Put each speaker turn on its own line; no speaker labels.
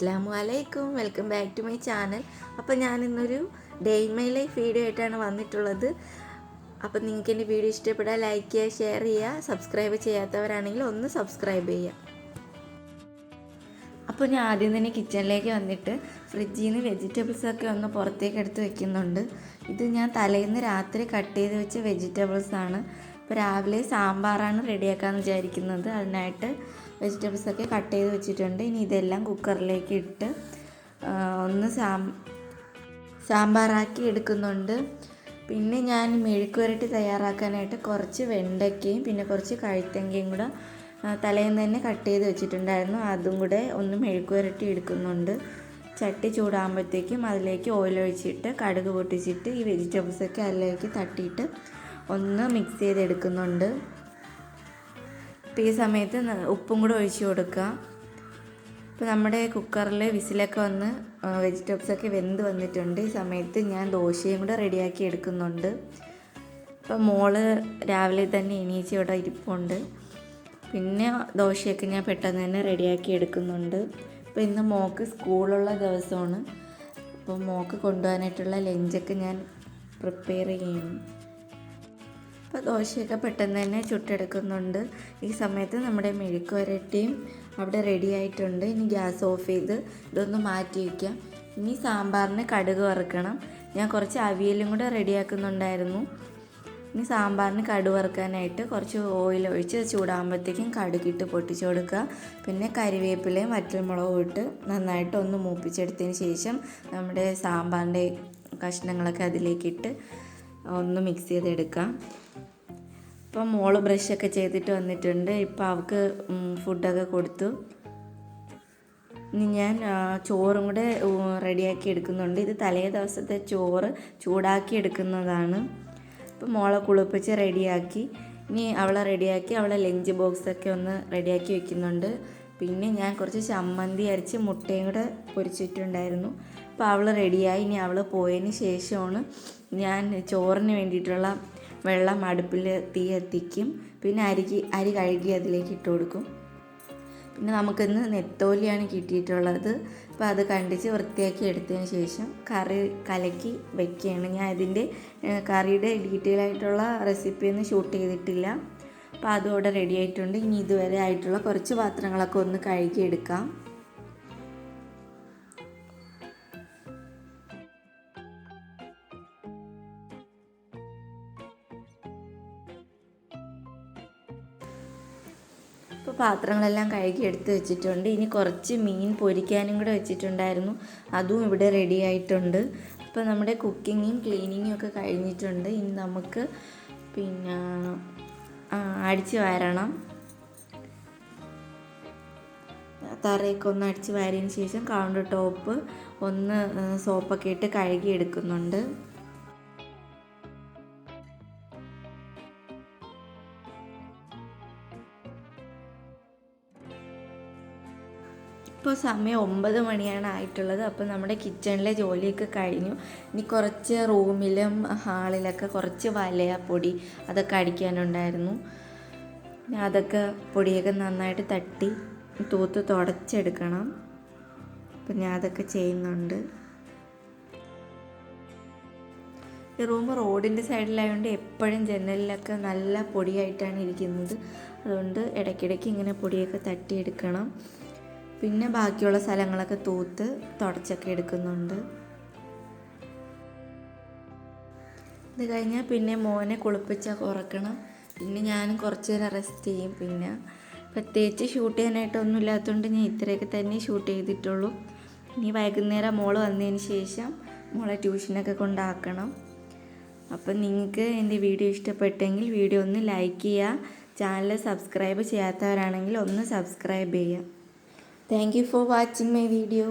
അസ്സലാമു welcome back to my channel. അപ്പോൾ ഞാനിന്നൊരു day in my life video ആയിട്ടാണ് വന്നിട്ടുള്ളത്. അപ്പോൾ നിങ്ങൾക്ക് എൻ്റെ വീഡിയോ ഇഷ്ടപ്പെട്ടാൽ ലൈക്ക് ചെയ്യുക, ഷെയർ ചെയ്യുക, സബ്സ്ക്രൈബ് ചെയ്യാത്തവരാണെങ്കിൽ ഒന്ന് സബ്സ്ക്രൈബ് ചെയ്യുക. അപ്പോൾ ഞാൻ ആദ്യം തന്നെ കിച്ചണിലേക്ക് വന്നിട്ട് ഫ്രിഡ്ജിൽ നിന്ന് വെജിറ്റബിൾസൊക്കെ ഒന്ന് പുറത്തേക്ക് എടുത്ത് വെക്കുന്നുണ്ട്. ഇത് ഞാൻ തലേന്ന് രാത്രി കട്ട് ചെയ്ത് വെച്ച വെജിറ്റബിൾസാണ്. അപ്പോൾ രാവിലെ സാമ്പാറാണ് റെഡിയാക്കാമെന്ന് വിചാരിക്കുന്നത്. അതിനായിട്ട് വെജിറ്റബിൾസൊക്കെ കട്ട് ചെയ്ത് വെച്ചിട്ടുണ്ട്. ഇനി ഇതെല്ലാം കുക്കറിലേക്ക് ഇട്ട് ഒന്ന് സാമ്പാറാക്കി എടുക്കുന്നുണ്ട്. പിന്നെ ഞാൻ മെഴുക്കുവരട്ടി തയ്യാറാക്കാനായിട്ട് കുറച്ച് വെണ്ടയ്ക്കയും പിന്നെ കുറച്ച് കഴുത്തങ്ങയും കൂടെ തലേന്ന് തന്നെ കട്ട് ചെയ്ത് വെച്ചിട്ടുണ്ടായിരുന്നു. അതും കൂടെ ഒന്ന് മെഴുക്കുവരട്ടി എടുക്കുന്നുണ്ട്. ചട്ടി ചൂടാകുമ്പോഴത്തേക്കും അതിലേക്ക് ഓയിൽ ഒഴിച്ചിട്ട് കടുക് പൊട്ടിച്ചിട്ട് ഈ വെജിറ്റബിൾസൊക്കെ അതിലേക്ക് തട്ടിയിട്ട് ഒന്ന് മിക്സ് ചെയ്തെടുക്കുന്നുണ്ട്. അപ്പോൾ ഈ സമയത്ത് ഉപ്പും കൂടെ ഒഴിച്ച് കൊടുക്കുക. ഇപ്പോൾ നമ്മുടെ കുക്കറിൽ വിസിലൊക്കെ വന്ന് വെജിറ്റബിൾസൊക്കെ വെന്ത് വന്നിട്ടുണ്ട്. ഈ സമയത്ത് ഞാൻ ദോശയും കൂടെ റെഡിയാക്കി എടുക്കുന്നുണ്ട്. അപ്പോൾ മോള് രാവിലെ തന്നെ എണീച്ച് ഇവിടെ ഇരിപ്പുണ്ട്. പിന്നെ ദോശയൊക്കെ ഞാൻ പെട്ടെന്ന് തന്നെ റെഡിയാക്കി എടുക്കുന്നുണ്ട്. അപ്പോൾ ഇന്ന് മോൾക്ക് സ്കൂളുള്ള ദിവസമാണ്. അപ്പോൾ മോൾക്ക് കൊണ്ടുപോകാനായിട്ടുള്ള ലഞ്ചൊക്കെ ഞാൻ പ്രിപ്പയർ ചെയ്യുന്നു. അപ്പോൾ ദോശയൊക്കെ പെട്ടെന്ന് തന്നെ ചുട്ടെടുക്കുന്നുണ്ട്. ഈ സമയത്ത് നമ്മുടെ മെഴുക്ക് വരട്ടിയും അവിടെ റെഡി ആയിട്ടുണ്ട്. ഇനി ഗ്യാസ് ഓഫ് ചെയ്ത് ഇതൊന്ന് മാറ്റി വയ്ക്കാം. ഇനി സാമ്പാറിന് കടുക് വറുക്കണം. ഞാൻ കുറച്ച് അവിയലും കൂടെ റെഡിയാക്കുന്നുണ്ടായിരുന്നു. ഇനി സാമ്പാറിന് കടുക് വറുക്കാനായിട്ട് കുറച്ച് ഓയിൽ ഒഴിച്ച് ചൂടാകുമ്പോഴത്തേക്കും കടുകിട്ട് പൊട്ടിച്ച് കൊടുക്കുക. പിന്നെ കരിവേപ്പിലയും വറ്റൽമുളകും ഇട്ട് നന്നായിട്ട് ഒന്ന് മൂപ്പിച്ചെടുത്തതിന് ശേഷം നമ്മുടെ സാമ്പാറിൻ്റെ കഷ്ണങ്ങളൊക്കെ അതിലേക്കിട്ട് ഒന്ന് മിക്സ് ചെയ്തെടുക്കാം. ഇപ്പം മോള് ബ്രഷൊക്കെ ചെയ്തിട്ട് വന്നിട്ടുണ്ട്. ഇപ്പം അവൾക്ക് ഫുഡൊക്കെ കൊടുത്തു. ഇനി ഞാൻ ചോറും കൂടെ റെഡിയാക്കി എടുക്കുന്നുണ്ട്. ഇത് തലേ ദിവസത്തെ ചോറ് ചൂടാക്കി എടുക്കുന്നതാണ്. ഇപ്പം മോളെ കുളിപ്പിച്ച് റെഡിയാക്കി. ഇനി അവളെ ലഞ്ച് ബോക്സൊക്കെ ഒന്ന് റെഡിയാക്കി വെക്കുന്നുണ്ട്. പിന്നെ ഞാൻ കുറച്ച് ചമ്മന്തി അരച്ച് മുട്ടയും കൂടെ പൊരിച്ചിട്ടുണ്ടായിരുന്നു. അപ്പോൾ അവൾ റെഡിയായി. ഇനി അവൾ പോയതിന് ശേഷമാണ് ഞാൻ ചോറിന് വേണ്ടിയിട്ടുള്ള വെള്ളം അടുപ്പിൽ തീ എത്തിക്കും. പിന്നെ അരി കഴുകി അതിലേക്ക് ഇട്ട് കൊടുക്കും. പിന്നെ നമുക്കിന്ന് നെത്തോലിയാണ് കിട്ടിയിട്ടുള്ളത്. അപ്പോൾ അത് കണ്ടിച്ച് വൃത്തിയാക്കി എടുത്തതിന് ശേഷം കറി കലക്കി വയ്ക്കുകയാണ്. ഞാൻ ഇതിൻ്റെ കറിയുടെ ഡീറ്റെയിൽ ആയിട്ടുള്ള റെസിപ്പിയൊന്നും ഷൂട്ട് ചെയ്തിട്ടില്ല. അപ്പോൾ അതും ഇവിടെ റെഡി ആയിട്ടുണ്ട്. ഇനി ഇതുവരെ ആയിട്ടുള്ള കുറച്ച് പാത്രങ്ങളൊക്കെ ഒന്ന് കഴുകിയെടുക്കാം. ഇപ്പോൾ പാത്രങ്ങളെല്ലാം കഴുകി എടുത്ത് വെച്ചിട്ടുണ്ട്. ഇനി കുറച്ച് മീൻ പൊരിക്കാനും കൂടെ വെച്ചിട്ടുണ്ടായിരുന്നു. അതും ഇവിടെ റെഡി ആയിട്ടുണ്ട്. അപ്പോൾ നമ്മുടെ കുക്കിങ്ങും ക്ലീനിങ്ങും ഒക്കെ കഴിഞ്ഞിട്ടുണ്ട്. ഇനി നമുക്ക് പിന്നെ അടിച്ച് വാരണം. തറയൊക്കെ ഒന്ന് അടിച്ച് വാരിയതിന് ശേഷം കൗണ്ടർ ടോപ്പ് ഒന്ന് സോപ്പൊക്കെ ഇട്ട് കഴുകി എടുക്കുന്നുണ്ട്. ഇപ്പോൾ സമയം 9 മണിയാണ് ആയിട്ടുള്ളത്. അപ്പോൾ നമ്മുടെ കിച്ചണിലെ ജോലിയൊക്കെ കഴിഞ്ഞു. ഇനി കുറച്ച് റൂമിലും ഹാളിലൊക്കെ കുറച്ച് വലയാപ്പൊടി അതൊക്കെ അടിക്കാനുണ്ടായിരുന്നു. അതൊക്കെ പൊടിയൊക്കെ നന്നായിട്ട് തട്ടി തൂത്ത് തുടച്ചെടുക്കണം. അപ്പം ഞാൻ അതൊക്കെ ചെയ്യുന്നുണ്ട്. ഈ റൂം റോഡിൻ്റെ സൈഡിലായതുകൊണ്ട് എപ്പോഴും ജനലിലൊക്കെ നല്ല പൊടിയായിട്ടാണ് ഇരിക്കുന്നത്. അതുകൊണ്ട് ഇടയ്ക്കിടയ്ക്ക് ഇങ്ങനെ പൊടിയൊക്കെ തട്ടിയെടുക്കണം. പിന്നെ ബാക്കിയുള്ള സ്ഥലങ്ങളൊക്കെ തൂത്ത് തുടച്ചൊക്കെ എടുക്കുന്നുണ്ട്. ഇത് കഴിഞ്ഞാൽ പിന്നെ മോനെ കുളിപ്പിച്ച് ഉറക്കണം. പിന്നെ ഞാനും കുറച്ച് നേരം റെസ്റ്റ് ചെയ്യും. പിന്നെ പ്രത്യേകിച്ച് ഷൂട്ട് ചെയ്യാനായിട്ടൊന്നും ഇല്ലാത്തതുകൊണ്ട് ഞാൻ ഇത്രയൊക്കെ തന്നെ ഷൂട്ട് ചെയ്തിട്ടുള്ളൂ. ഇനി വൈകുന്നേരം മോൾ വന്നതിന് ശേഷം മോളെ ട്യൂഷനൊക്കെ കൊണ്ടാക്കണം. അപ്പം നിങ്ങൾക്ക് എൻ്റെ വീഡിയോ ഇഷ്ടപ്പെട്ടെങ്കിൽ വീഡിയോ ഒന്ന് ലൈക്ക് ചെയ്യുക. ചാനൽ സബ്സ്ക്രൈബ് ചെയ്യാത്തവരാണെങ്കിൽ ഒന്ന് സബ്സ്ക്രൈബ് ചെയ്യുക. Thank you for watching my video.